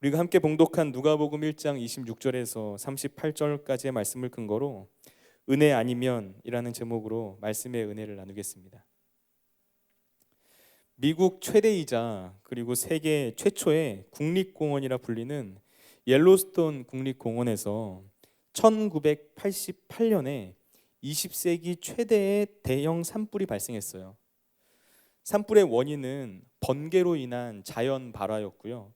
우리가 함께 봉독한 누가복음 1장 26절에서 38절까지의 말씀을 근거로 은혜 아니면이라는 제목으로 말씀의 은혜를 나누겠습니다. 미국 최대이자 그리고 세계 최초의 국립공원이라 불리는 옐로스톤 국립공원에서 1988년에 20세기 최대의 대형 산불이 발생했어요. 산불의 원인은 번개로 인한 자연 발화였고요.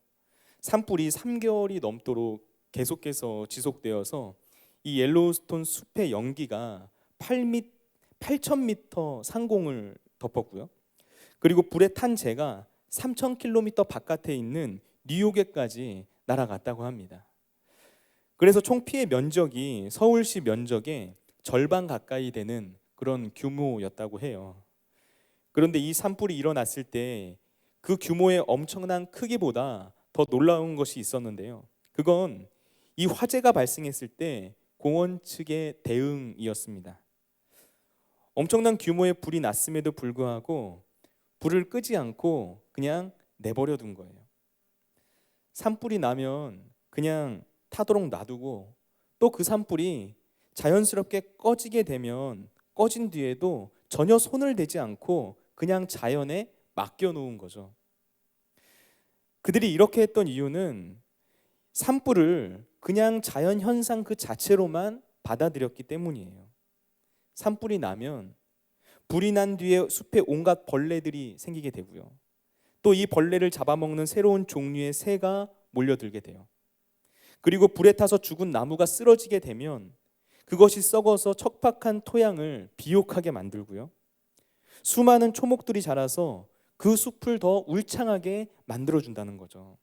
산불이 3개월이 넘도록 계속해서 지속되어서 이 옐로우스톤 숲의 연기가 8,000m 상공을 덮었고요. 그리고 불에 탄 재가 3,000km 바깥에 있는 뉴욕에까지 날아갔다고 합니다. 그래서 총 피해 면적이 서울시 면적의 절반 가까이 되는 그런 규모였다고 해요. 그런데 이 산불이 일어났을 때 그 규모의 엄청난 크기보다 더 놀라운 것이 있었는데요. 그건 이 화재가 발생했을 때 공원 측의 대응이었습니다. 엄청난 규모의 불이 났음에도 불구하고 불을 끄지 않고 그냥 내버려 둔 거예요. 산불이 나면 그냥 타도록 놔두고 또 그 산불이 자연스럽게 꺼지게 되면 꺼진 뒤에도 전혀 손을 대지 않고 그냥 자연에 맡겨놓은 거죠. 그들이 이렇게 했던 이유는 산불을 그냥 자연 현상 그 자체로만 받아들였기 때문이에요. 산불이 나면 불이 난 뒤에 숲에 온갖 벌레들이 생기게 되고요. 또 이 벌레를 잡아먹는 새로운 종류의 새가 몰려들게 돼요. 그리고 불에 타서 죽은 나무가 쓰러지게 되면 그것이 썩어서 척박한 토양을 비옥하게 만들고요. 수많은 초목들이 자라서 그 숲을 더 울창하게 만들어준다는 거죠.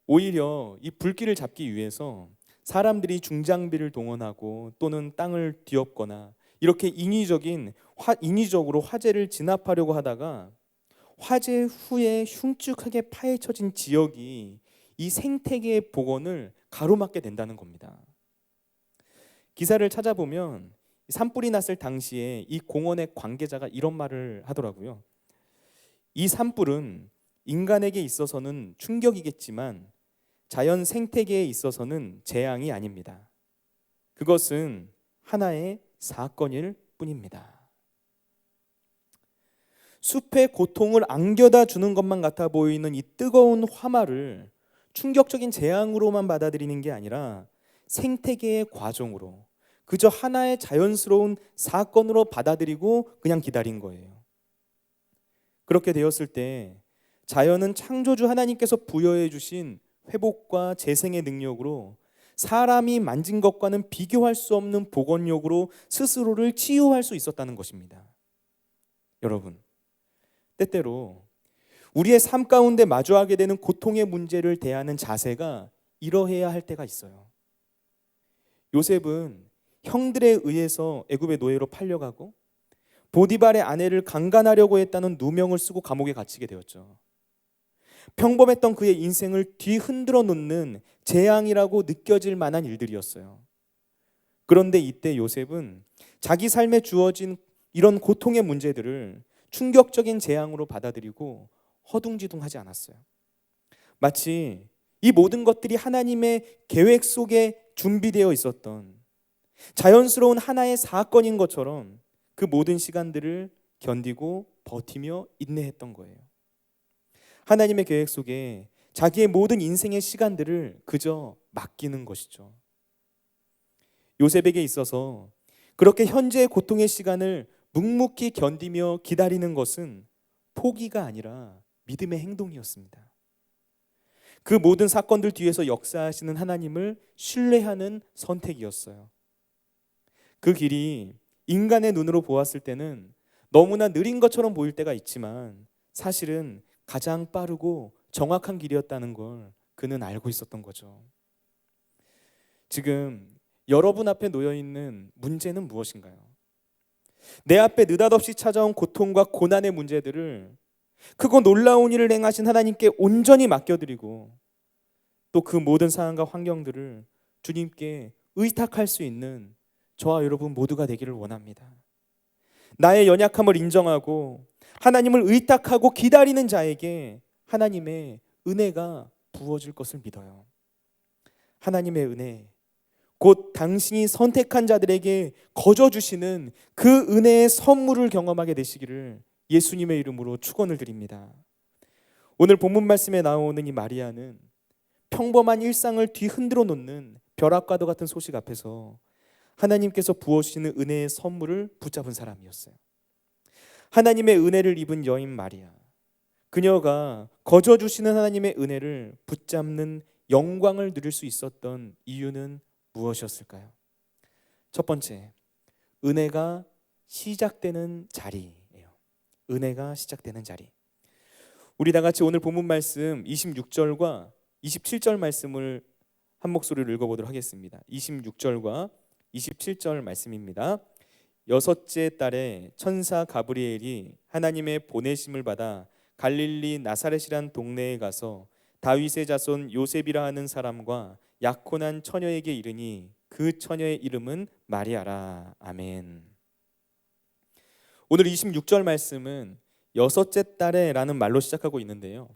오히려 이 불길을 잡기 위해서 사람들이 중장비를 동원하고 또는 땅을 뒤엎거나 이렇게 인위적으로 화재를 진압하려고 하다가 화재 후에 흉측하게 파헤쳐진 지역이 이 생태계의 복원을 가로막게 된다는 겁니다. 기사를 찾아보면 산불이 났을 당시에 이 공원의 관계자가 이런 말을 하더라고요. 이 산불은 인간에게 있어서는 충격이겠지만 자연 생태계에 있어서는 재앙이 아닙니다. 그것은 하나의 사건일 뿐입니다. 숲의 고통을 안겨다 주는 것만 같아 보이는 이 뜨거운 화마를 충격적인 재앙으로만 받아들이는 게 아니라 생태계의 과정으로 그저 하나의 자연스러운 사건으로 받아들이고 그냥 기다린 거예요. 그렇게 되었을 때 자연은 창조주 하나님께서 부여해 주신 회복과 재생의 능력으로 사람이 만진 것과는 비교할 수 없는 복원력으로 스스로를 치유할 수 있었다는 것입니다. 여러분, 때때로 우리의 삶 가운데 마주하게 되는 고통의 문제를 대하는 자세가 이러해야 할 때가 있어요. 요셉은 형들에 의해서 애굽의 노예로 팔려가고 보디발의 아내를 강간하려고 했다는 누명을 쓰고 감옥에 갇히게 되었죠. 평범했던 그의 인생을 뒤흔들어 놓는 재앙이라고 느껴질 만한 일들이었어요. 그런데 이때 요셉은 자기 삶에 주어진 이런 고통의 문제들을 충격적인 재앙으로 받아들이고 허둥지둥하지 않았어요. 마치 이 모든 것들이 하나님의 계획 속에 준비되어 있었던 자연스러운 하나의 사건인 것처럼 그 모든 시간들을 견디고 버티며 인내했던 거예요. 하나님의 계획 속에 자기의 모든 인생의 시간들을 그저 맡기는 것이죠. 요셉에게 있어서 그렇게 현재의 고통의 시간을 묵묵히 견디며 기다리는 것은 포기가 아니라 믿음의 행동이었습니다. 그 모든 사건들 뒤에서 역사하시는 하나님을 신뢰하는 선택이었어요. 그 길이 인간의 눈으로 보았을 때는 너무나 느린 것처럼 보일 때가 있지만 사실은 가장 빠르고 정확한 길이었다는 걸 그는 알고 있었던 거죠. 지금 여러분 앞에 놓여 있는 문제는 무엇인가요? 내 앞에 느닷없이 찾아온 고통과 고난의 문제들을 크고 놀라운 일을 행하신 하나님께 온전히 맡겨드리고 또 그 모든 상황과 환경들을 주님께 의탁할 수 있는 저와 여러분 모두가 되기를 원합니다. 나의 연약함을 인정하고 하나님을 의탁하고 기다리는 자에게 하나님의 은혜가 부어질 것을 믿어요. 하나님의 은혜, 곧 당신이 선택한 자들에게 거저 주시는 그 은혜의 선물을 경험하게 되시기를 예수님의 이름으로 축원을 드립니다. 오늘 본문 말씀에 나오는 이 마리아는 평범한 일상을 뒤흔들어 놓는 벼락과도 같은 소식 앞에서 하나님께서 부어주시는 은혜의 선물을 붙잡은 사람이었어요. 하나님의 은혜를 입은 여인 마리아, 그녀가 거저 주시는 하나님의 은혜를 붙잡는 영광을 누릴 수 있었던 이유는 무엇이었을까요? 첫 번째, 은혜가 시작되는 자리예요. 은혜가 시작되는 자리. 우리 다 같이 오늘 본문 말씀 26절과 27절 말씀을 한 목소리로 읽어보도록 하겠습니다. 26절과 27절 말씀입니다. 여섯째 달에 천사 가브리엘이 하나님의 보내심을 받아 갈릴리 나사렛이란 동네에 가서 다윗의 자손 요셉이라 하는 사람과 약혼한 처녀에게 이르니 그 처녀의 이름은 마리아라. 아멘. 오늘 26절 말씀은 여섯째 달에 라는 말로 시작하고 있는데요,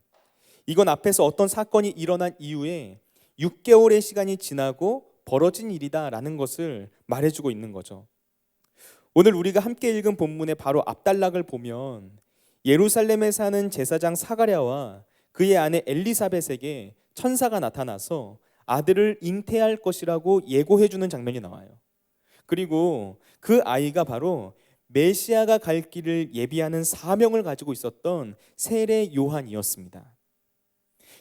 이건 앞에서 어떤 사건이 일어난 이후에 6개월의 시간이 지나고 벌어진 일이다 라는 것을 말해주고 있는 거죠. 오늘 우리가 함께 읽은 본문의 바로 앞단락을 보면 예루살렘에 사는 제사장 사가랴와 그의 아내 엘리사벳에게 천사가 나타나서 아들을 잉태할 것이라고 예고해주는 장면이 나와요. 그리고 그 아이가 바로 메시아가 갈 길을 예비하는 사명을 가지고 있었던 세례 요한이었습니다.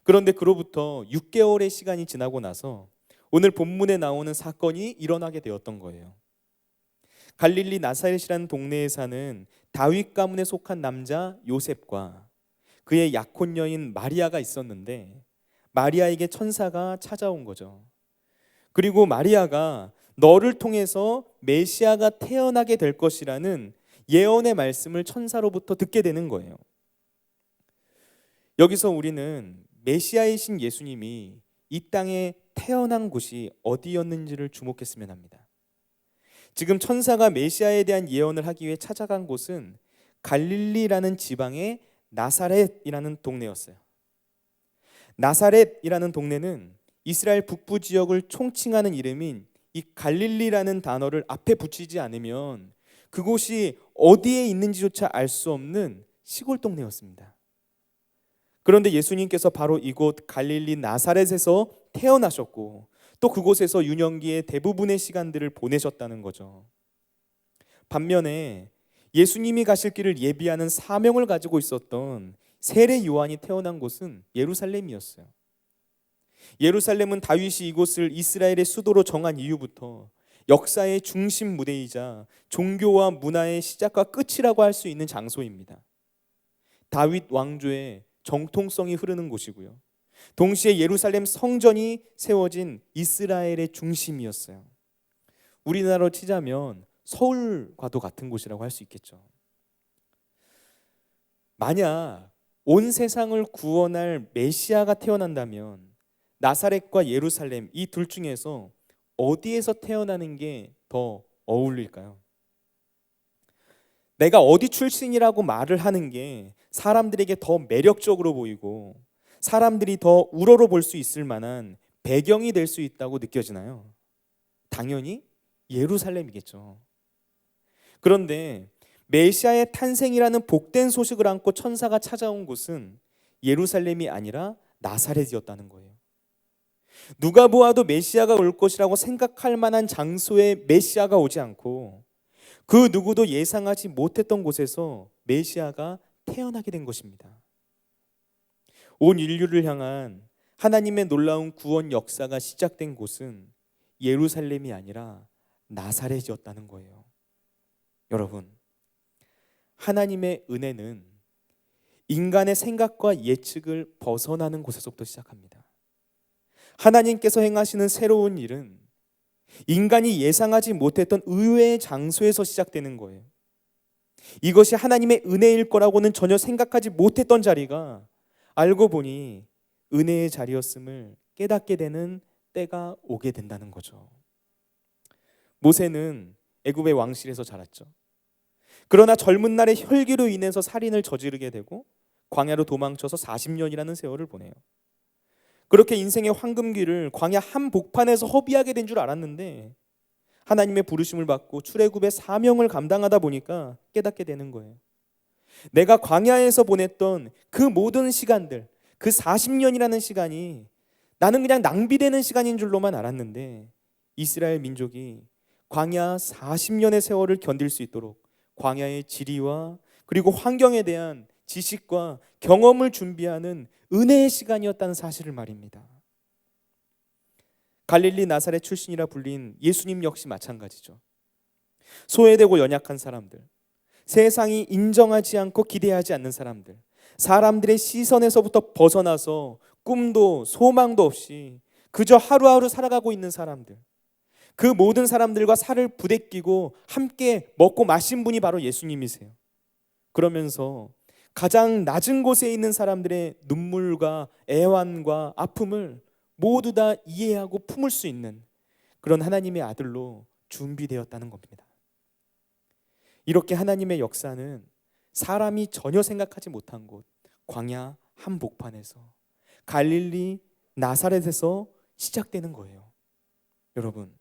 그런데 그로부터 6개월의 시간이 지나고 나서 오늘 본문에 나오는 사건이 일어나게 되었던 거예요. 갈릴리 나사렛이라는 동네에 사는 다윗 가문에 속한 남자 요셉과 그의 약혼 여인 마리아가 있었는데, 마리아에게 천사가 찾아온 거죠. 그리고 마리아가 너를 통해서 메시아가 태어나게 될 것이라는 예언의 말씀을 천사로부터 듣게 되는 거예요. 여기서 우리는 메시아이신 예수님이 이 땅에 태어난 곳이 어디였는지를 주목했으면 합니다. 지금 천사가 메시아에 대한 예언을 하기 위해 찾아간 곳은 갈릴리라는 지방의 나사렛이라는 동네였어요. 나사렛이라는 동네는 이스라엘 북부 지역을 총칭하는 이름인 이 갈릴리라는 단어를 앞에 붙이지 않으면 그곳이 어디에 있는지조차 알 수 없는 시골 동네였습니다. 그런데 예수님께서 바로 이곳 갈릴리 나사렛에서 태어나셨고 또 그곳에서 유년기의 대부분의 시간들을 보내셨다는 거죠. 반면에 예수님이 가실 길을 예비하는 사명을 가지고 있었던 세례 요한이 태어난 곳은 예루살렘이었어요. 예루살렘은 다윗이 이곳을 이스라엘의 수도로 정한 이후부터 역사의 중심 무대이자 종교와 문화의 시작과 끝이라고 할 수 있는 장소입니다. 다윗 왕조의 정통성이 흐르는 곳이고요, 동시에 예루살렘 성전이 세워진 이스라엘의 중심이었어요. 우리나라로 치자면 서울과도 같은 곳이라고 할 수 있겠죠. 만약 온 세상을 구원할 메시아가 태어난다면 나사렛과 예루살렘 이 둘 중에서 어디에서 태어나는 게 더 어울릴까요? 내가 어디 출신이라고 말을 하는 게 사람들에게 더 매력적으로 보이고 사람들이 더 우러러 볼 수 있을 만한 배경이 될 수 있다고 느껴지나요? 당연히 예루살렘이겠죠. 그런데 메시아의 탄생이라는 복된 소식을 안고 천사가 찾아온 곳은 예루살렘이 아니라 나사렛이었다는 거예요. 누가 보아도 메시아가 올 것이라고 생각할 만한 장소에 메시아가 오지 않고 그 누구도 예상하지 못했던 곳에서 메시아가 태어나게 된 것입니다. 온 인류를 향한 하나님의 놀라운 구원 역사가 시작된 곳은 예루살렘이 아니라 나사렛이었다는 거예요. 여러분, 하나님의 은혜는 인간의 생각과 예측을 벗어나는 곳에서부터 시작합니다. 하나님께서 행하시는 새로운 일은 인간이 예상하지 못했던 의외의 장소에서 시작되는 거예요. 이것이 하나님의 은혜일 거라고는 전혀 생각하지 못했던 자리가 알고 보니 은혜의 자리였음을 깨닫게 되는 때가 오게 된다는 거죠. 모세는 애굽의 왕실에서 자랐죠. 그러나 젊은 날의 혈기로 인해서 살인을 저지르게 되고 광야로 도망쳐서 40년이라는 세월을 보내요. 그렇게 인생의 황금기를 광야 한복판에서 허비하게 된 줄 알았는데 하나님의 부르심을 받고 출애굽의 사명을 감당하다 보니까 깨닫게 되는 거예요. 내가 광야에서 보냈던 그 모든 시간들, 그 40년이라는 시간이 나는 그냥 낭비되는 시간인 줄로만 알았는데 이스라엘 민족이 광야 40년의 세월을 견딜 수 있도록 광야의 지리와 그리고 환경에 대한 지식과 경험을 준비하는 은혜의 시간이었다는 사실을 말입니다. 갈릴리 나사렛 출신이라 불린 예수님 역시 마찬가지죠. 소외되고 연약한 사람들, 세상이 인정하지 않고 기대하지 않는 사람들, 사람들의 시선에서부터 벗어나서 꿈도 소망도 없이 그저 하루하루 살아가고 있는 사람들, 그 모든 사람들과 살을 부대끼고 함께 먹고 마신 분이 바로 예수님이세요. 그러면서 가장 낮은 곳에 있는 사람들의 눈물과 애환과 아픔을 모두 다 이해하고 품을 수 있는 그런 하나님의 아들로 준비되었다는 겁니다. 이렇게 하나님의 역사는 사람이 전혀 생각하지 못한 곳 광야 한복판에서 갈릴리 나사렛에서 시작되는 거예요. 여러분,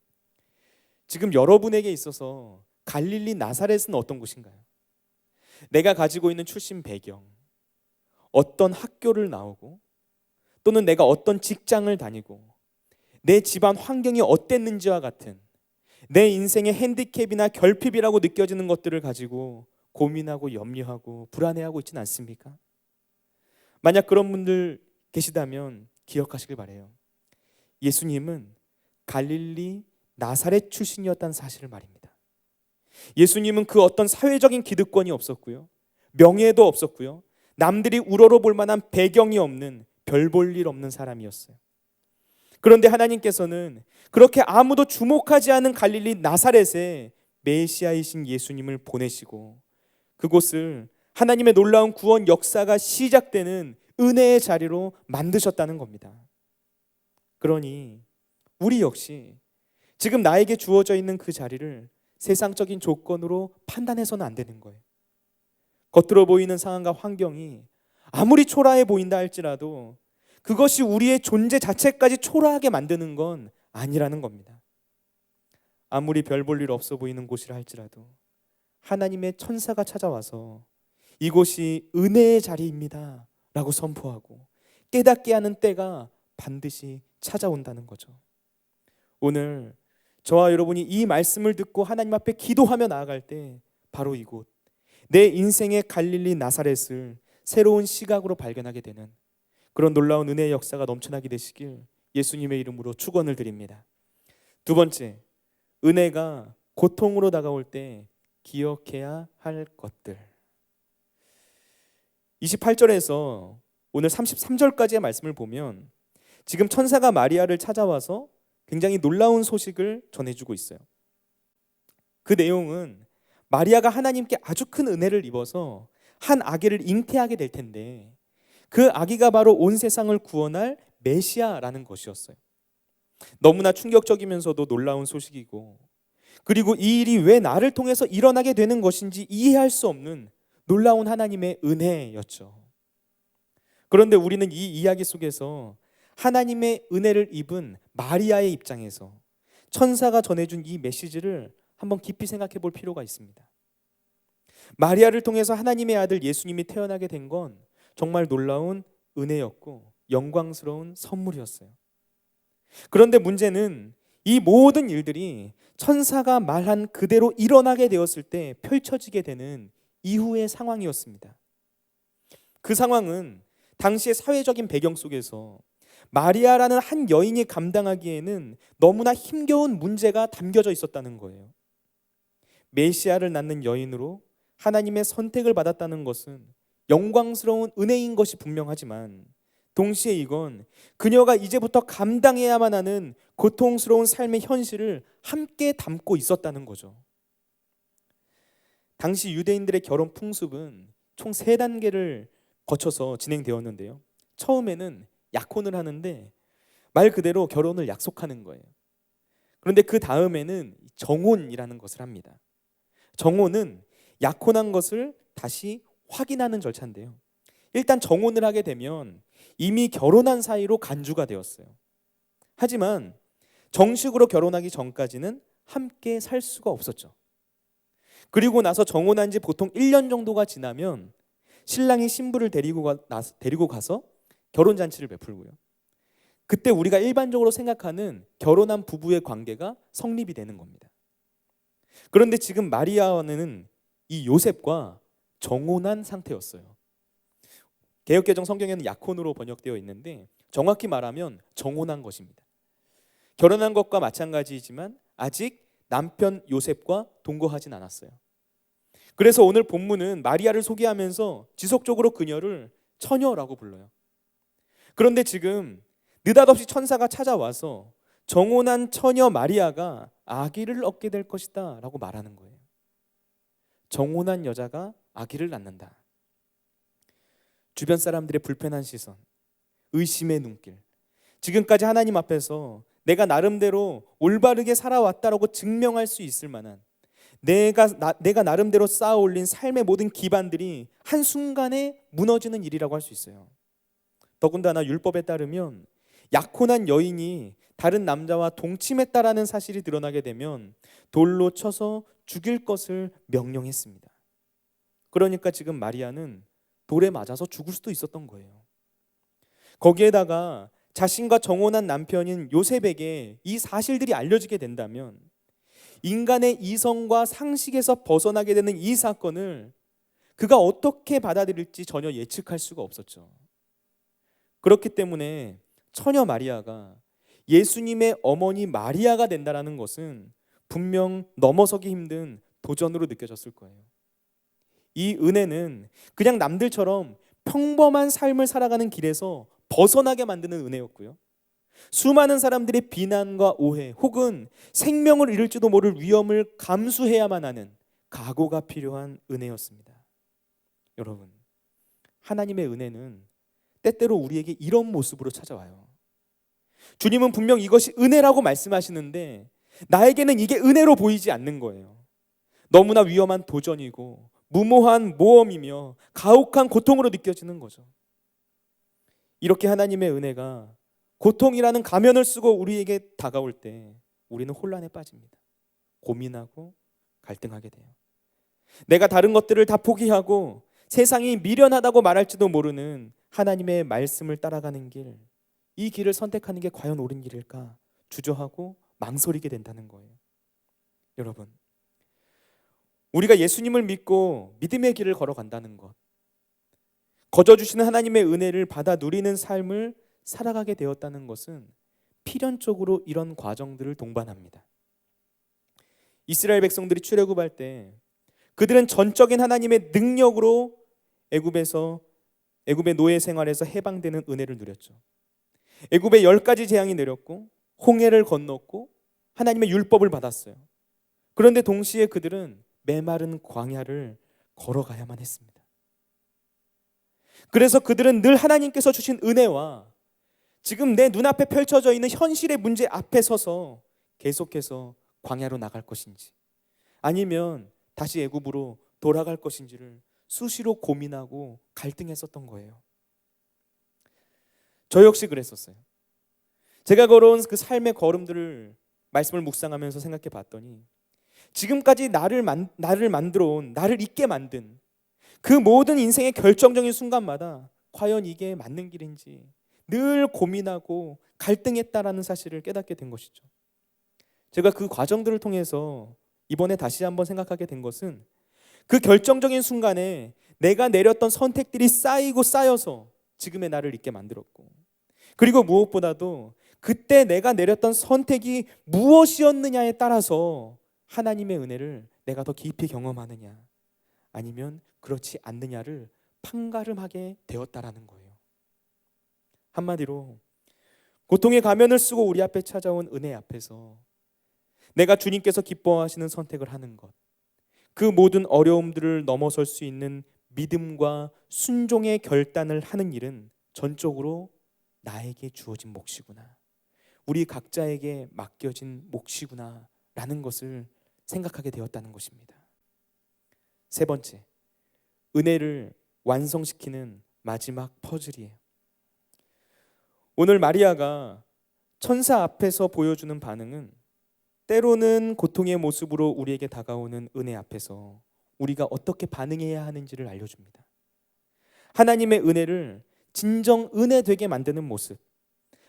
지금 여러분에게 있어서 갈릴리 나사렛은 어떤 곳인가요? 내가 가지고 있는 출신 배경, 어떤 학교를 나오고 또는 내가 어떤 직장을 다니고 내 집안 환경이 어땠는지와 같은 내 인생의 핸디캡이나 결핍이라고 느껴지는 것들을 가지고 고민하고 염려하고 불안해하고 있지는 않습니까? 만약 그런 분들 계시다면 기억하시길 바라요. 예수님은 갈릴리 나사렛 출신이었다는 사실을 말입니다. 예수님은 그 어떤 사회적인 기득권이 없었고요, 명예도 없었고요, 남들이 우러러볼 만한 배경이 없는 별 볼 일 없는 사람이었어요. 그런데 하나님께서는 그렇게 아무도 주목하지 않은 갈릴리 나사렛에 메시아이신 예수님을 보내시고 그곳을 하나님의 놀라운 구원 역사가 시작되는 은혜의 자리로 만드셨다는 겁니다. 그러니 우리 역시 지금 나에게 주어져 있는 그 자리를 세상적인 조건으로 판단해서는 안 되는 거예요. 겉으로 보이는 상황과 환경이 아무리 초라해 보인다 할지라도 그것이 우리의 존재 자체까지 초라하게 만드는 건 아니라는 겁니다. 아무리 별 볼 일 없어 보이는 곳이라 할지라도 하나님의 천사가 찾아와서 이곳이 은혜의 자리입니다 라고 선포하고 깨닫게 하는 때가 반드시 찾아온다는 거죠. 오늘 저와 여러분이 이 말씀을 듣고 하나님 앞에 기도하며 나아갈 때 바로 이곳, 내 인생의 갈릴리 나사렛을 새로운 시각으로 발견하게 되는 그런 놀라운 은혜의 역사가 넘쳐나게 되시길 예수님의 이름으로 축원을 드립니다. 두 번째, 은혜가 고통으로 다가올 때 기억해야 할 것들. 28절에서 오늘 33절까지의 말씀을 보면 지금 천사가 마리아를 찾아와서 굉장히 놀라운 소식을 전해주고 있어요. 그 내용은 마리아가 하나님께 아주 큰 은혜를 입어서 한 아기를 잉태하게 될 텐데 그 아기가 바로 온 세상을 구원할 메시아라는 것이었어요. 너무나 충격적이면서도 놀라운 소식이고, 그리고 이 일이 왜 나를 통해서 일어나게 되는 것인지 이해할 수 없는 놀라운 하나님의 은혜였죠. 그런데 우리는 이 이야기 속에서 하나님의 은혜를 입은 마리아의 입장에서 천사가 전해준 이 메시지를 한번 깊이 생각해 볼 필요가 있습니다. 마리아를 통해서 하나님의 아들 예수님이 태어나게 된 건 정말 놀라운 은혜였고 영광스러운 선물이었어요. 그런데 문제는 이 모든 일들이 천사가 말한 그대로 일어나게 되었을 때 펼쳐지게 되는 이후의 상황이었습니다. 그 상황은 당시의 사회적인 배경 속에서 마리아라는 한 여인이 감당하기에는 너무나 힘겨운 문제가 담겨져 있었다는 거예요. 메시아를 낳는 여인으로 하나님의 선택을 받았다는 것은 영광스러운 은혜인 것이 분명하지만 동시에 이건 그녀가 이제부터 감당해야만 하는 고통스러운 삶의 현실을 함께 담고 있었다는 거죠. 당시 유대인들의 결혼 풍습은 총 3단계를 거쳐서 진행되었는데요. 처음에는 약혼을 하는데 말 그대로 결혼을 약속하는 거예요. 그런데 그 다음에는 정혼이라는 것을 합니다. 정혼은 약혼한 것을 다시 확인하는 절차인데요. 일단 정혼을 하게 되면 이미 결혼한 사이로 간주가 되었어요. 하지만 정식으로 결혼하기 전까지는 함께 살 수가 없었죠. 그리고 나서 정혼한 지 보통 1년 정도가 지나면 신랑이 신부를 데리고 가서 결혼잔치를 베풀고요. 그때 우리가 일반적으로 생각하는 결혼한 부부의 관계가 성립이 되는 겁니다. 그런데 지금 마리아는 이 요셉과 정혼한 상태였어요. 개역개정 성경에는 약혼으로 번역되어 있는데 정확히 말하면 정혼한 것입니다. 결혼한 것과 마찬가지이지만 아직 남편 요셉과 동거하진 않았어요. 그래서 오늘 본문은 마리아를 소개하면서 지속적으로 그녀를 처녀라고 불러요. 그런데 지금 느닷없이 천사가 찾아와서 정혼한 처녀 마리아가 아기를 얻게 될 것이다 라고 말하는 거예요. 정혼한 여자가 아기를 낳는다. 주변 사람들의 불편한 시선, 의심의 눈길, 지금까지 하나님 앞에서 내가 나름대로 올바르게 살아왔다라고 증명할 수 있을 만한 내가 나름대로 쌓아 올린 삶의 모든 기반들이 한순간에 무너지는 일이라고 할 수 있어요. 더군다나 율법에 따르면 약혼한 여인이 다른 남자와 동침했다라는 사실이 드러나게 되면 돌로 쳐서 죽일 것을 명령했습니다. 그러니까 지금 마리아는 돌에 맞아서 죽을 수도 있었던 거예요. 거기에다가 자신과 정혼한 남편인 요셉에게 이 사실들이 알려지게 된다면 인간의 이성과 상식에서 벗어나게 되는 이 사건을 그가 어떻게 받아들일지 전혀 예측할 수가 없었죠. 그렇기 때문에 처녀 마리아가 예수님의 어머니 마리아가 된다는 것은 분명 넘어서기 힘든 도전으로 느껴졌을 거예요. 이 은혜는 그냥 남들처럼 평범한 삶을 살아가는 길에서 벗어나게 만드는 은혜였고요. 수많은 사람들의 비난과 오해 혹은 생명을 잃을지도 모를 위험을 감수해야만 하는 각오가 필요한 은혜였습니다. 여러분, 하나님의 은혜는 때때로 우리에게 이런 모습으로 찾아와요. 주님은 분명 이것이 은혜라고 말씀하시는데 나에게는 이게 은혜로 보이지 않는 거예요. 너무나 위험한 도전이고 무모한 모험이며 가혹한 고통으로 느껴지는 거죠. 이렇게 하나님의 은혜가 고통이라는 가면을 쓰고 우리에게 다가올 때 우리는 혼란에 빠집니다. 고민하고 갈등하게 돼요. 내가 다른 것들을 다 포기하고 세상이 미련하다고 말할지도 모르는 하나님의 말씀을 따라가는 길, 이 길을 선택하는 게 과연 옳은 길일까 주저하고 망설이게 된다는 거예요. 여러분, 우리가 예수님을 믿고 믿음의 길을 걸어간다는 것, 거저주시는 하나님의 은혜를 받아 누리는 삶을 살아가게 되었다는 것은 필연적으로 이런 과정들을 동반합니다. 이스라엘 백성들이 출애굽할 때 그들은 전적인 하나님의 능력으로 애굽의 노예 생활에서 해방되는 은혜를 누렸죠. 애굽에 10가지 재앙이 내렸고 홍해를 건넜고 하나님의 율법을 받았어요. 그런데 동시에 그들은 메마른 광야를 걸어가야만 했습니다. 그래서 그들은 늘 하나님께서 주신 은혜와 지금 내 눈앞에 펼쳐져 있는 현실의 문제 앞에 서서 계속해서 광야로 나갈 것인지 아니면 다시 애굽으로 돌아갈 것인지를 수시로 고민하고 갈등했었던 거예요. 저 역시 그랬었어요. 제가 걸어온 그 삶의 걸음들을 말씀을 묵상하면서 생각해 봤더니 지금까지 나를 만들어 온, 나를 있게 만든 그 모든 인생의 결정적인 순간마다 과연 이게 맞는 길인지 늘 고민하고 갈등했다라는 사실을 깨닫게 된 것이죠. 제가 그 과정들을 통해서 이번에 다시 한번 생각하게 된 것은 그 결정적인 순간에 내가 내렸던 선택들이 쌓이고 쌓여서 지금의 나를 있게 만들었고, 그리고 무엇보다도 그때 내가 내렸던 선택이 무엇이었느냐에 따라서 하나님의 은혜를 내가 더 깊이 경험하느냐 아니면 그렇지 않느냐를 판가름하게 되었다라는 거예요. 한마디로 고통의 가면을 쓰고 우리 앞에 찾아온 은혜 앞에서 내가 주님께서 기뻐하시는 선택을 하는 것, 그 모든 어려움들을 넘어설 수 있는 믿음과 순종의 결단을 하는 일은 전적으로 나에게 주어진 몫이구나, 우리 각자에게 맡겨진 몫이구나 라는 것을 생각하게 되었다는 것입니다. 세 번째, 은혜를 완성시키는 마지막 퍼즐이에요. 오늘 마리아가 천사 앞에서 보여주는 반응은 때로는 고통의 모습으로 우리에게 다가오는 은혜 앞에서 우리가 어떻게 반응해야 하는지를 알려줍니다. 하나님의 은혜를 진정 은혜 되게 만드는 모습,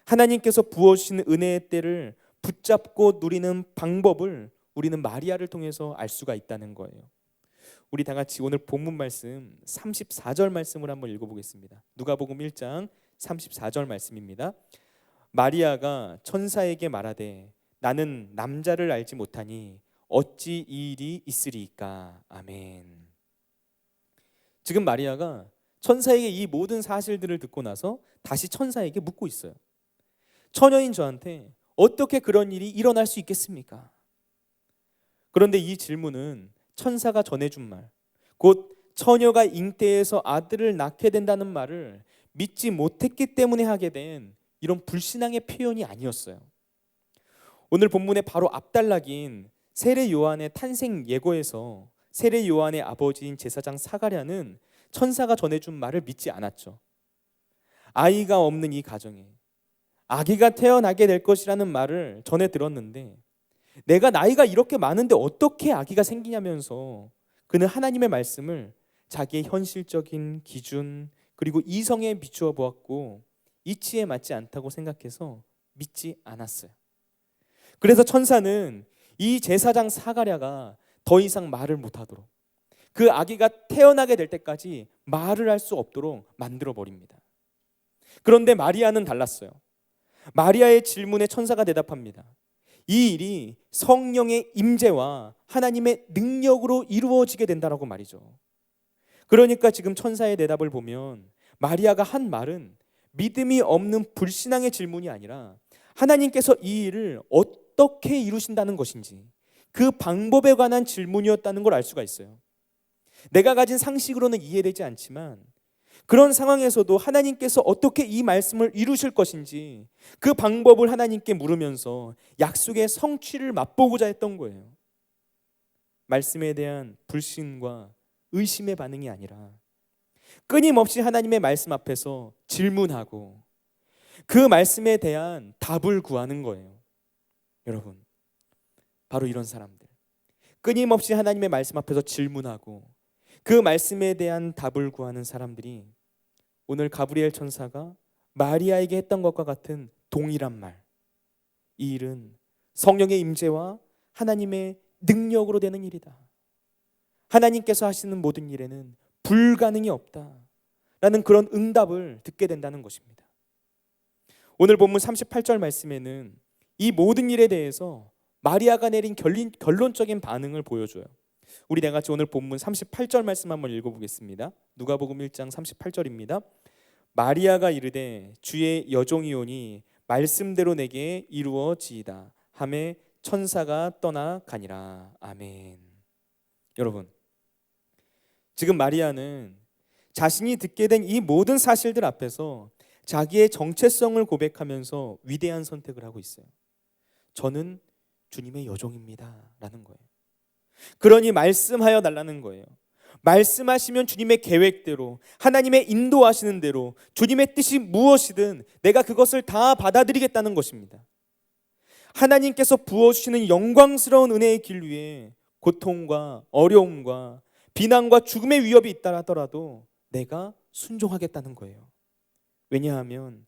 하나님께서 부어주신 은혜의 때를 붙잡고 누리는 방법을 우리는 마리아를 통해서 알 수가 있다는 거예요. 우리 다 같이 오늘 본문 말씀 34절 말씀을 한번 읽어보겠습니다. 누가복음 1장 34절 말씀입니다. 마리아가 천사에게 말하되 나는 남자를 알지 못하니 어찌 이 일이 있으리이까. 아멘. 지금 마리아가 천사에게 이 모든 사실들을 듣고 나서 다시 천사에게 묻고 있어요. 처녀인 저한테 어떻게 그런 일이 일어날 수 있겠습니까? 그런데 이 질문은 천사가 전해준 말, 곧 처녀가 잉태해서 아들을 낳게 된다는 말을 믿지 못했기 때문에 하게 된 이런 불신앙의 표현이 아니었어요. 오늘 본문의 바로 앞단락인 세례 요한의 탄생 예고에서 세례 요한의 아버지인 제사장 사가랴는 천사가 전해준 말을 믿지 않았죠. 아이가 없는 이 가정에 아기가 태어나게 될 것이라는 말을 전해 들었는데 내가 나이가 이렇게 많은데 어떻게 아기가 생기냐면서 그는 하나님의 말씀을 자기의 현실적인 기준 그리고 이성에 비추어 보았고 이치에 맞지 않다고 생각해서 믿지 않았어요. 그래서 천사는 이 제사장 사가랴가 더 이상 말을 못하도록 그 아기가 태어나게 될 때까지 말을 할 수 없도록 만들어 버립니다. 그런데 마리아는 달랐어요. 마리아의 질문에 천사가 대답합니다. 이 일이 성령의 임재와 하나님의 능력으로 이루어지게 된다라고 말이죠. 그러니까 지금 천사의 대답을 보면 마리아가 한 말은 믿음이 없는 불신앙의 질문이 아니라 하나님께서 이 일을 어떻게 이루신다는 것인지 그 방법에 관한 질문이었다는 걸 알 수가 있어요. 내가 가진 상식으로는 이해되지 않지만 그런 상황에서도 하나님께서 어떻게 이 말씀을 이루실 것인지 그 방법을 하나님께 물으면서 약속의 성취를 맛보고자 했던 거예요. 말씀에 대한 불신과 의심의 반응이 아니라 끊임없이 하나님의 말씀 앞에서 질문하고 그 말씀에 대한 답을 구하는 거예요. 여러분, 바로 이런 사람들, 끊임없이 하나님의 말씀 앞에서 질문하고 그 말씀에 대한 답을 구하는 사람들이 오늘 가브리엘 천사가 마리아에게 했던 것과 같은 동일한 말, 이 일은 성령의 임재와 하나님의 능력으로 되는 일이다. 하나님께서 하시는 모든 일에는 불가능이 없다 라는 그런 응답을 듣게 된다는 것입니다. 오늘 본문 38절 말씀에는 이 모든 일에 대해서 마리아가 내린 결론적인 반응을 보여줘요. 우리 다 같이 오늘 본문 38절 말씀 한번 읽어보겠습니다. 누가복음 1장 38절입니다. 마리아가 이르되 주의 여종이오니 말씀대로 내게 이루어지이다 하매 천사가 떠나가니라. 아멘. 여러분, 지금 마리아는 자신이 듣게 된 이 모든 사실들 앞에서 자기의 정체성을 고백하면서 위대한 선택을 하고 있어요. 저는 주님의 여종입니다 라는 거예요. 그러니 말씀하여 달라는 거예요. 말씀하시면 주님의 계획대로 하나님의 인도하시는 대로 주님의 뜻이 무엇이든 내가 그것을 다 받아들이겠다는 것입니다. 하나님께서 부어주시는 영광스러운 은혜의 길 위에 고통과 어려움과 비난과 죽음의 위협이 있다 하더라도 내가 순종하겠다는 거예요. 왜냐하면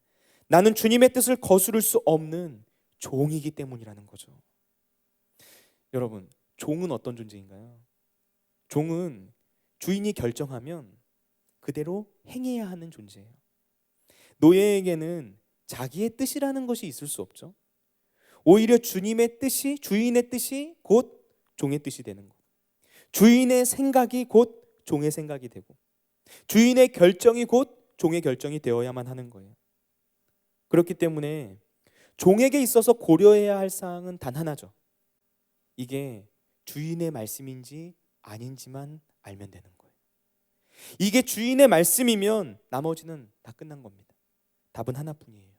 나는 주님의 뜻을 거스를 수 없는 종이기 때문이라는 거죠. 여러분, 종은 어떤 존재인가요? 종은 주인이 결정하면 그대로 행해야 하는 존재예요. 노예에게는 자기의 뜻이라는 것이 있을 수 없죠. 오히려 주님의 뜻이, 주인의 뜻이 곧 종의 뜻이 되는 것. 주인의 생각이 곧 종의 생각이 되고 주인의 결정이 곧 종의 결정이 되어야만 하는 거예요. 그렇기 때문에 종에게 있어서 고려해야 할 사항은 단 하나죠. 이게 주인의 말씀인지 아닌지만 알면 되는 거예요. 이게 주인의 말씀이면 나머지는 다 끝난 겁니다. 답은 하나뿐이에요.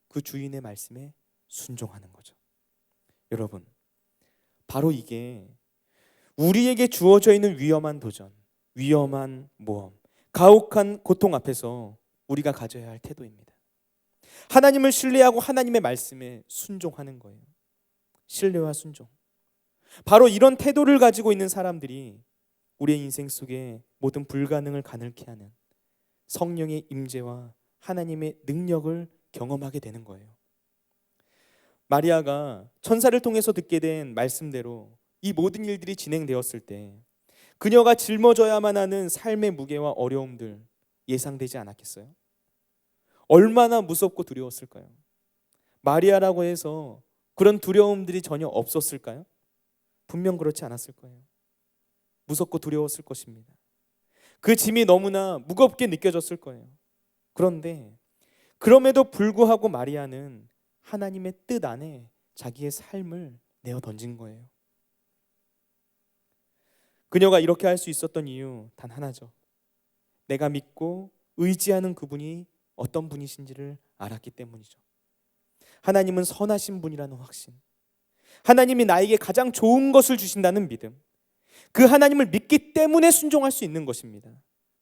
그 주인의 말씀에 순종하는 거죠. 여러분, 바로 이게 우리에게 주어져 있는 위험한 도전, 위험한 모험, 가혹한 고통 앞에서 우리가 가져야 할 태도입니다. 하나님을 신뢰하고 하나님의 말씀에 순종하는 거예요. 신뢰와 순종. 바로 이런 태도를 가지고 있는 사람들이 우리의 인생 속에 모든 불가능을 가능케 하는 성령의 임재와 하나님의 능력을 경험하게 되는 거예요. 마리아가 천사를 통해서 듣게 된 말씀대로 이 모든 일들이 진행되었을 때 그녀가 짊어져야만 하는 삶의 무게와 어려움들 예상되지 않았겠어요? 얼마나 무섭고 두려웠을까요? 마리아라고 해서 그런 두려움들이 전혀 없었을까요? 분명 그렇지 않았을 거예요. 무섭고 두려웠을 것입니다. 그 짐이 너무나 무겁게 느껴졌을 거예요. 그런데 그럼에도 불구하고 마리아는 하나님의 뜻 안에 자기의 삶을 내어 던진 거예요. 그녀가 이렇게 할 수 있었던 이유 단 하나죠. 내가 믿고 의지하는 그분이 어떤 분이신지를 알았기 때문이죠. 하나님은 선하신 분이라는 확신, 하나님이 나에게 가장 좋은 것을 주신다는 믿음, 그 하나님을 믿기 때문에 순종할 수 있는 것입니다.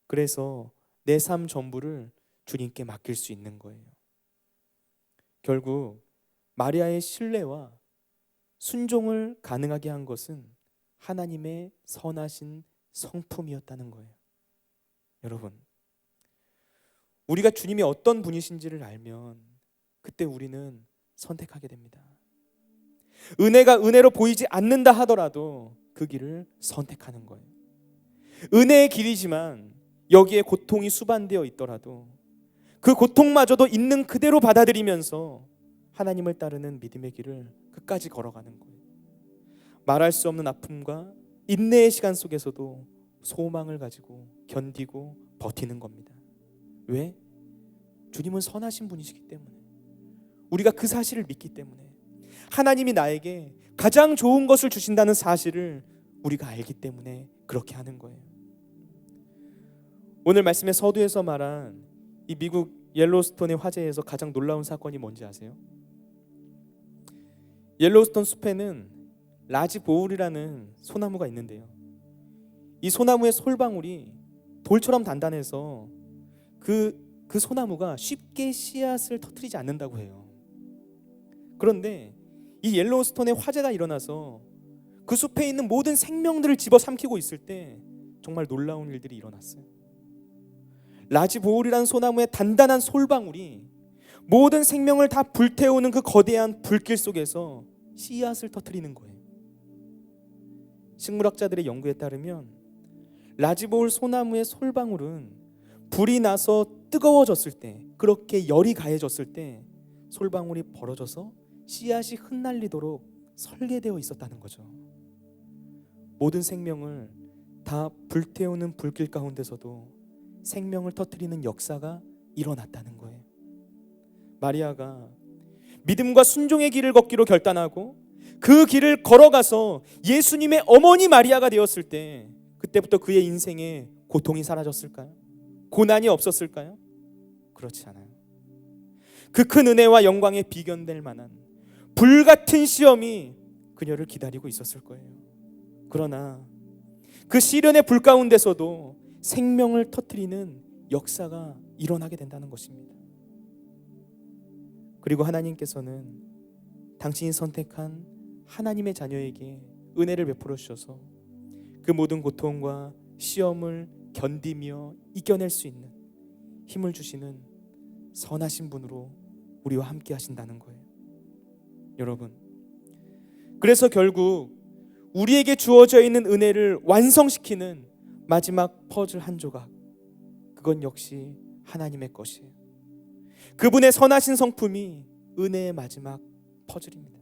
그래서 내 삶 전부를 주님께 맡길 수 있는 거예요. 결국 마리아의 신뢰와 순종을 가능하게 한 것은 하나님의 선하신 성품이었다는 거예요. 여러분, 우리가 주님이 어떤 분이신지를 알면 그때 우리는 선택하게 됩니다. 은혜가 은혜로 보이지 않는다 하더라도 그 길을 선택하는 거예요. 은혜의 길이지만 여기에 고통이 수반되어 있더라도 그 고통마저도 있는 그대로 받아들이면서 하나님을 따르는 믿음의 길을 끝까지 걸어가는 거예요. 말할 수 없는 아픔과 인내의 시간 속에서도 소망을 가지고 견디고 버티는 겁니다. 왜? 주님은 선하신 분이시기 때문에, 우리가 그 사실을 믿기 때문에, 하나님이 나에게 가장 좋은 것을 주신다는 사실을 우리가 알기 때문에 그렇게 하는 거예요. 오늘 말씀의 서두에서 말한 이 미국 옐로우스톤의 화재에서 가장 놀라운 사건이 뭔지 아세요? 옐로우스톤 숲에는 라지보울이라는 소나무가 있는데요, 이 소나무의 솔방울이 돌처럼 단단해서 그 소나무가 쉽게 씨앗을 터뜨리지 않는다고 해요. 그런데 이 옐로우스톤의 화재가 일어나서 그 숲에 있는 모든 생명들을 집어삼키고 있을 때 정말 놀라운 일들이 일어났어요. 라지보울이라는 소나무의 단단한 솔방울이 모든 생명을 다 불태우는 그 거대한 불길 속에서 씨앗을 터뜨리는 거예요. 식물학자들의 연구에 따르면 라지보울 소나무의 솔방울은 불이 나서 뜨거워졌을 때, 그렇게 열이 가해졌을 때 솔방울이 벌어져서 씨앗이 흩날리도록 설계되어 있었다는 거죠. 모든 생명을 다 불태우는 불길 가운데서도 생명을 터뜨리는 역사가 일어났다는 거예요. 마리아가 믿음과 순종의 길을 걷기로 결단하고 그 길을 걸어가서 예수님의 어머니 마리아가 되었을 때, 그때부터 그의 인생에 고통이 사라졌을까요? 고난이 없었을까요? 그렇지 않아요. 그 큰 은혜와 영광에 비견될 만한 불같은 시험이 그녀를 기다리고 있었을 거예요. 그러나 그 시련의 불 가운데서도 생명을 터뜨리는 역사가 일어나게 된다는 것입니다. 그리고 하나님께서는 당신이 선택한 하나님의 자녀에게 은혜를 베풀어 주셔서 그 모든 고통과 시험을 견디며 이겨낼 수 있는 힘을 주시는 선하신 분으로 우리와 함께 하신다는 거예요. 여러분, 그래서 결국 우리에게 주어져 있는 은혜를 완성시키는 마지막 퍼즐 한 조각, 그건 역시 하나님의 것이에요. 그분의 선하신 성품이 은혜의 마지막 퍼즐입니다.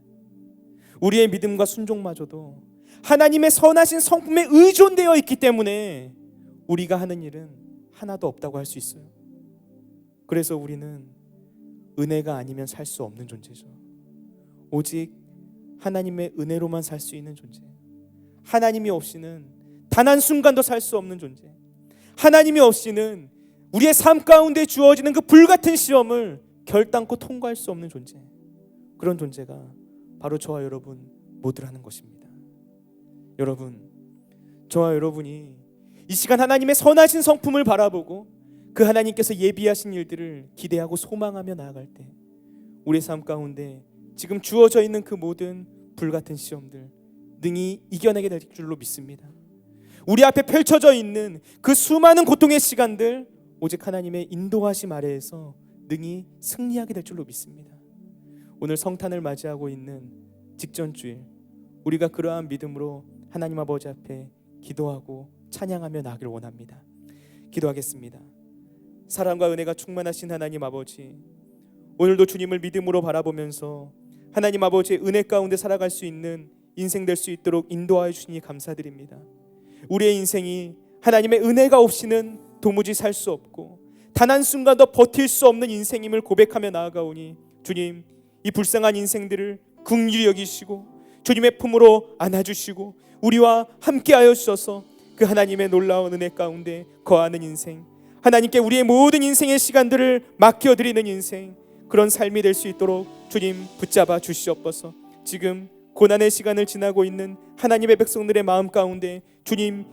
우리의 믿음과 순종마저도 하나님의 선하신 성품에 의존되어 있기 때문에 우리가 하는 일은 하나도 없다고 할 수 있어요. 그래서 우리는 은혜가 아니면 살 수 없는 존재죠. 오직 하나님의 은혜로만 살 수 있는 존재, 하나님이 없이는 단 한순간도 살 수 없는 존재, 하나님이 없이는 우리의 삶 가운데 주어지는 그 불같은 시험을 결단코 통과할 수 없는 존재, 그런 존재가 바로 저와 여러분 모두라는 것입니다. 여러분, 저와 여러분이 이 시간 하나님의 선하신 성품을 바라보고 그 하나님께서 예비하신 일들을 기대하고 소망하며 나아갈 때 우리의 삶 가운데 지금 주어져 있는 그 모든 불같은 시험들 능히 이겨내게 될 줄로 믿습니다. 우리 앞에 펼쳐져 있는 그 수많은 고통의 시간들 오직 하나님의 인도하심 아래에서 능히 승리하게 될 줄로 믿습니다. 오늘 성탄을 맞이하고 있는 직전주일 우리가 그러한 믿음으로 하나님 아버지 앞에 기도하고 찬양하며 나아가길 원합니다. 기도하겠습니다. 사랑과 은혜가 충만하신 하나님 아버지, 오늘도 주님을 믿음으로 바라보면서 하나님 아버지의 은혜 가운데 살아갈 수 있는 인생 될 수 있도록 인도하여 주시니 감사드립니다. 우리의 인생이 하나님의 은혜가 없이는 도무지 살 수 없고 단 한순간도 버틸 수 없는 인생임을 고백하며 나아가오니 주님, 이 불쌍한 인생들을 긍휼히 여기시고 주님의 품으로 안아주시고 우리와 함께하여 주셔서 그 하나님의 놀라운 은혜 가운데 거하는 인생, 하나님께 우리의 모든 인생의 시간들을 맡겨드리는 인생, 그런 삶이 될 수 있도록 주님 붙잡아 주시옵소서. 지금 고난의 시간을 지나고 있는 하나님의 백성들의 마음 가운데 주님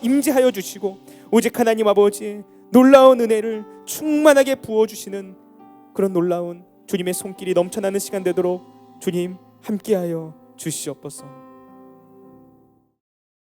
임재하여 주시고 오직 하나님 아버지의 놀라운 은혜를 충만하게 부어주시는 그런 놀라운 주님의 손길이 넘쳐나는 시간 되도록 주님 함께하여 주시옵소서.